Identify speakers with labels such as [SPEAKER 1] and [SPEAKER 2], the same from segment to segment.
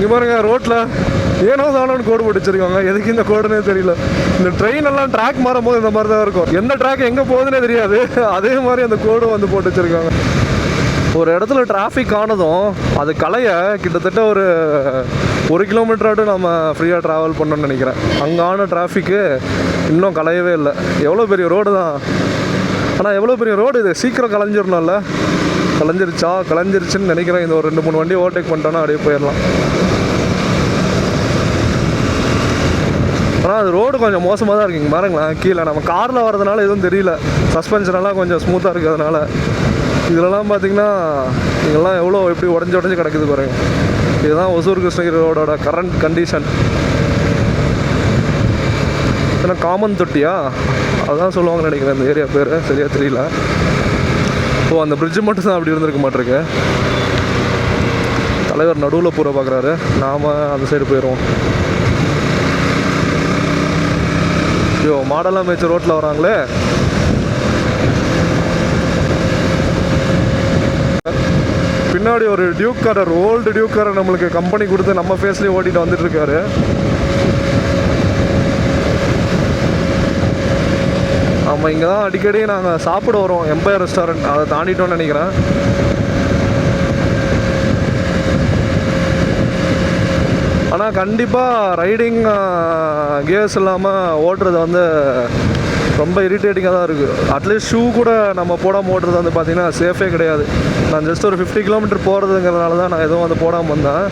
[SPEAKER 1] இங்கே பாருங்க ரோட்டில் ஏனோ தானோன்னு கோடு போட்டு வச்சிருக்காங்க. எதுக்கு இந்த கோடுனே தெரியல. இந்த ட்ரெயின் எல்லாம் ட்ராக் மாறும் போது இந்த மாதிரி தான் இருக்கும். எந்த ட்ராக் எங்கே போகுதுன்னே தெரியாது. அதே மாதிரி அந்த கோடும் வந்து போட்டு வச்சிருக்காங்க. ஒரு இடத்துல டிராஃபிக் ஆனதும் அது கலைய கிட்டத்தட்ட ஒரு கிலோமீட்டராட்டு நம்ம ஃப்ரீயாக ட்ராவல் பண்ணணும்னு நினைக்கிறேன். அங்கான டிராஃபிக்கு இன்னும் கலையவே இல்லை. எவ்வளோ பெரிய ரோடு தான். ஆனால் எவ்வளோ பெரிய ரோடு இது. சீக்கிரம் கலைஞ்சிடணும்ல. கலைஞ்சிருச்சுன்னு நினைக்கிறேன். இந்த ஒரு 2-3 வண்டி ஓவர்டேக் பண்ணிட்டோன்னா அப்படியே போயிடலாம். ஆனால் அது ரோடு கொஞ்சம் மோசமாக தான் இருக்குங்க. பாருங்களேன், கீழே நம்ம காரில் வரதுனால எதுவும் தெரியல. சஸ்பென்ஷனெல்லாம் கொஞ்சம் ஸ்மூத்தாக இருக்கிறதுனால. இதிலலாம் பார்த்தீங்கன்னா இதெல்லாம் எப்படி உடஞ்சி கிடக்குது பாருங்க. இதுதான் ஒசூர் கிருஷ்ணகிரி ரோடோட கரண்ட் கண்டிஷன். ஏன்னா காமன் தொட்டியா அதுதான் சொல்லுவாங்கன்னு நினைக்கிறேன். இந்த ஏரியா பேர் சரியாக தெரியல. ஸோ அந்த பிரிட்ஜு மட்டும் தான் அப்படி இருந்திருக்க மாட்டிருக்கு. தலைவர் நடுவில் பூரா பார்க்குறாரு. நாம் அந்த சைடு போயிடுவோம். ஐயோ, மாடெல்லாம் மேய்ச்சி ரோட்டில் வராங்களே. பின்னாடி ஒரு டியூக்காரர், ஓல்டு டியூக்காரர் நம்மளுக்கு கம்பெனி கொடுத்து நம்ம ஃபேஸ்லேயே ஓட்டிகிட்டு வந்துட்டு இருக்காரு. ஆமாம், இங்கே தான் அடிக்கடி நாங்கள் சாப்பிட வரோம். எம்பயர் ரெஸ்டாரண்ட் அதை தாண்டிட்டோன்னு நினைக்கிறேன். ஆனால் கண்டிப்பாக ரைடிங் கியர்ஸ் இல்லாமல் ஓட்டுறது வந்து ரொம்ப இரிட்டேட்டிங்காக தான் இருக்குது. அட்லீஸ்ட் ஷூ கூட நம்ம போடாமல் ஓட்டுறது வந்து பார்த்திங்கன்னா சேஃபே கிடையாது. நான் ஜஸ்ட் ஒரு 50 கிலோமீட்டர் போகிறதுங்கிறதுனால தான் நான் எதுவும் வந்து போடாமல் வந்தேன்.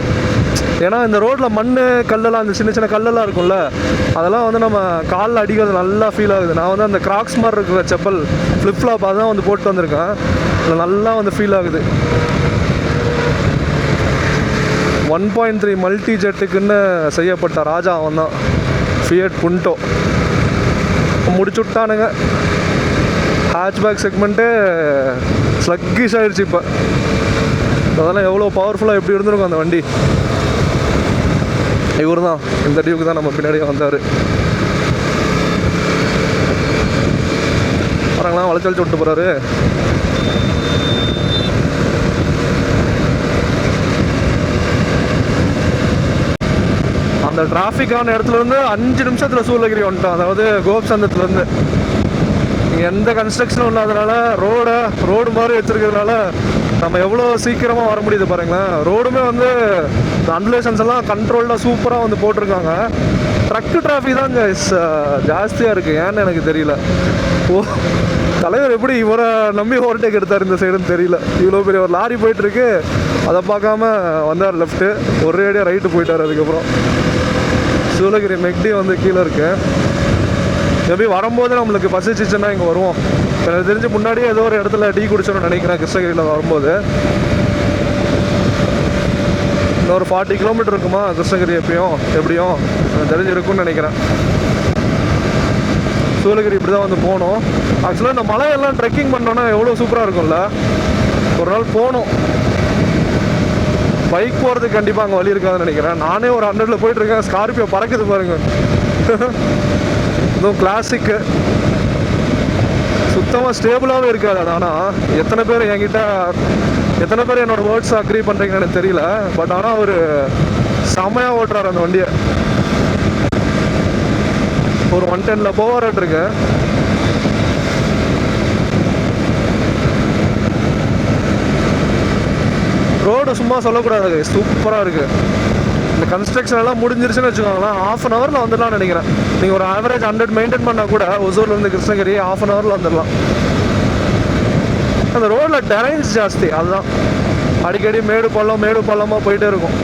[SPEAKER 1] ஏன்னா இந்த ரோட்டில் மண் கல்லெல்லாம், அந்த சின்ன சின்ன கல்லெல்லாம் இருக்கும்ல, அதெல்லாம் வந்து நம்ம காலில் அடிக்கிறது நல்லா ஃபீல் ஆகுது. நான் வந்து அந்த கிராக்ஸ் மாதிரி இருக்கிற செப்பல் ஃப்ளிப்ஃப்ளாப் அதான் வந்து போட்டு வந்திருக்கேன். அதில் நல்லா வந்து ஃபீல் ஆகுது. 1.3 மல்டி ஜெட்டுக்குன்னு செய்யப்பட்ட ராஜா அவன் தான், ஃபியட் புண்டோ. முடிச்சு விட்டானுங்க. ஹேட்ச்பேக் செக்மெண்ட்டு ஸ்லக்கிஷ் ஆகிடுச்சு இப்போ. அதெல்லாம் எவ்வளோ பவர்ஃபுல்லாக எப்படி இருந்திருக்கும் அந்த வண்டி. இவர் தான், இந்த டியூக்கு தான் நம்ம பின்னாடியே வந்தார். வரங்களா வளைச்சு விட்டு போகிறாரு. அந்த டிராஃபிக்கான இடத்துலேருந்து 5 நிமிஷத்தில் சூளகிரி வந்துட்டோம். அதாவது கோப்சந்தத்துலேருந்து. இங்கே எந்த கன்ஸ்ட்ரக்ஷனும் இல்லாதனால ரோடு மாதிரி வச்சுருக்கிறதுனால நம்ம எவ்வளோ சீக்கிரமாக வர முடியுது பாருங்களேன். ரோடுமே வந்து அண்டுலேஷன்ஸ் எல்லாம் கண்ட்ரோல்டாக சூப்பராக வந்து போட்டிருக்காங்க. ட்ரக்கு டிராஃபிக் தான் ஜாஸ்தியாக இருக்குது. ஏன்னு எனக்கு தெரியல. தலைவர் எப்படி இவரை நம்பி ஓவர்டேக் எடுத்தார் இந்த சைடுன்னு தெரியல. இவ்வளோ பெரிய ஒரு லாரி போயிட்டுருக்கு, அதை பார்க்காம வந்தார் லெஃப்ட்டு, ஒரே அடியாக ரைட்டு போயிட்டார். அதுக்கப்புறம் சூளகிரி மெக்டி வந்து கீழே இருக்கு. எப்படி வரும்போது நம்மளுக்கு பசிச்சிச்சுன்னா இங்கே வருவோம். எனக்கு தெரிஞ்சு முன்னாடியே ஏதோ ஒரு இடத்துல டீ குடிச்சோன்னு நினைக்கிறேன் கிருஷ்ணகிரியில் வரும்போது. இன்னொரு 40 கிலோமீட்டர் இருக்குமா கிருஷ்ணகிரி எப்படியும் எனக்கு தெரிஞ்சிருக்குன்னு நினைக்கிறேன். சூளகிரி இப்படி தான் வந்து போகணும். ஆக்சுவலாக இந்த மலையெல்லாம் ட்ரெக்கிங் பண்ணோன்னா எவ்வளோ சூப்பராக இருக்கும்ல. ஒரு நாள் போகணும். பைக் போகிறதுக்கு கண்டிப்பாக அங்கே வழி இருக்காதுன்னு நினைக்கிறேன். நானே ஒரு 100ல் போயிட்டுருக்கேன். ஸ்கார்பியோ பறக்குது பாருங்க. இதுவும் கிளாசிக்கு. சுத்தமாக ஸ்டேபிளாகவே இருக்காது. ஆனால் எத்தனை பேர் என்னோட வேர்ட்ஸ் அக்ரி பண்ணுறீங்கன்னு எனக்கு தெரியல. பட் ஆனால் அவர் செமையாக ஓட்டுறாரு அந்த வண்டியை. ஒரு 110ல் போவார்ட்டுருக்கு. ரோடு சும்மா சொல்லக்கூடாது, சூப்பராக இருக்குது. இந்த கன்ஸ்ட்ரக்ஷன் எல்லாம் முடிஞ்சிருச்சுன்னு வச்சுக்கோங்களேன், 1/2 ஹவரில் வந்துடலாம்னு நினைக்கிறேன். நீங்கள் ஒரு ஆவரேஜ் 100 மெயின்டைன் பண்ணால் கூட ஒசூர்லேருந்து கிருஷ்ணகிரி 1/2 ஹவரில் வந்துடலாம். அந்த ரோடில் டெரைன்ஸ் ஜாஸ்தி, அதுதான் அடிக்கடி மேடு பள்ளமாக போயிட்டே இருக்கும்.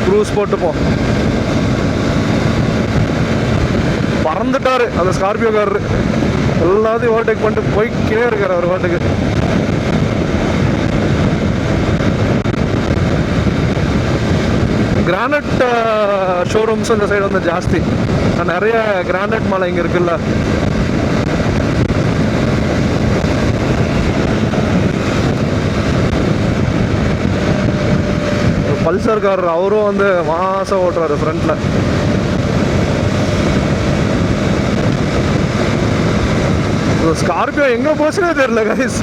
[SPEAKER 1] க்ரூஸ் போட்டுப்போம். பறந்துட்டாரு அந்த ஸ்கார்பியோக்காரரு. எல்லாத்தையும் ஓவர்டேக் பண்ணிட்டு போய்க்கிட்டே இருக்காரு அவர் வாட்டுக்கு. கிரானைட் ஷோரூம்ஸ் இந்த சைடு வந்து ஜாஸ்தி. நிறைய கிரானைட் மலை இங்கே இருக்குல்ல. பல்சர்காரர் அவரும் வந்து மாசம் ஓட்டுறாரு ஃப்ரண்ட்ல. ஸ்கார்பியோ எங்கே போச்சுன்னே தெரியல கைஸ்.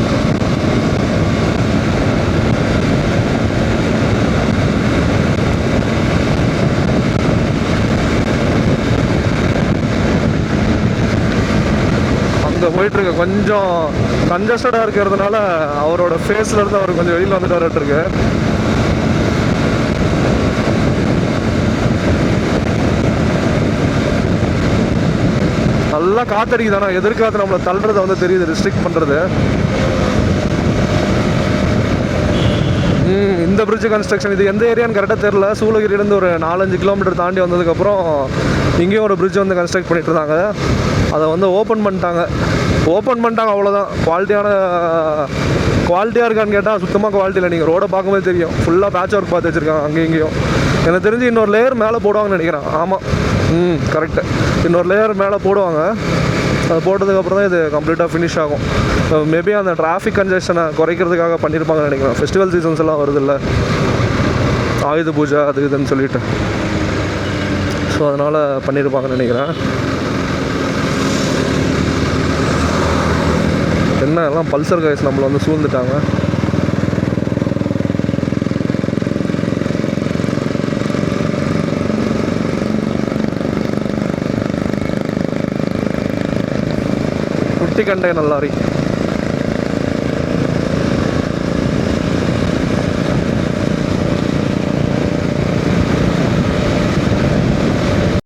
[SPEAKER 1] அங்கே போயிட்டுருக்கு. கொஞ்சம் கன்ஜஸ்டடாக இருக்கிறதுனால அவரோட ஃபேஸ்லேருந்து அவர் கொஞ்சம் வெளியில் வந்துட்டு வரட்டுருக்கு. நல்லா காத்தடிக்குதானா, எதிர்காத்து நம்மளை தள்ளுறதை வந்து தெரியுது, ரெஸ்ட்ரிக்ட் பண்ணுறது. இந்த பிரிட்ஜ் கன்ஸ்ட்ரக்ஷன் இது எந்த ஏரியான்னு கரெக்டாக தெரில. சூளகிரியிலேருந்து ஒரு 4-5 கிலோமீட்டர் தாண்டி வந்ததுக்கப்புறம் இங்கேயும் ஒரு பிரிட்ஜ் வந்து கன்ஸ்ட்ரக்ட் பண்ணிட்டு இருந்தாங்க. அதை வந்து ஓப்பன் பண்ணிட்டாங்க அவ்வளோதான். குவாலிட்டியாக இருக்கான்னு கேட்டால் சுத்தமாக குவாலிட்டி இல்லை. நீங்கள் ரோடை பார்க்கும்போது தெரியும், ஃபுல்லாக பேட்ச் ஒர்க் பார்த்து வச்சுருக்காங்க அங்கேயும் இங்கேயும். எனக்கு தெரிஞ்சு இன்னொரு லேயர் மேலே போடுவாங்கன்னு நினைக்கிறேன். ஆமாம், கரெக்டு, இன்னொரு லேயர் மேலே போடுவாங்க. அது போட்டதுக்கப்புறம் தான் இது கம்ப்ளீட்டாக ஃபினிஷ் ஆகும். மேபி அந்த டிராஃபிக் கன்ஜெஷனை குறைக்கிறதுக்காக பண்ணியிருப்பாங்கன்னு நினைக்கிறேன். ஃபெஸ்டிவல் சீசன்ஸ் எல்லாம் வருது இல்லை, ஆயுத பூஜை அது இதுன்னு சொல்லிட்டு, ஸோ அதனால் பண்ணியிருப்பாங்கன்னு நினைக்கிறேன். என்ன எல்லாம் பல்சர் கைஸ் நம்மளை வந்து சூழ்ந்துட்டாங்க. குட்டி கண்டெய்னர் லாரி.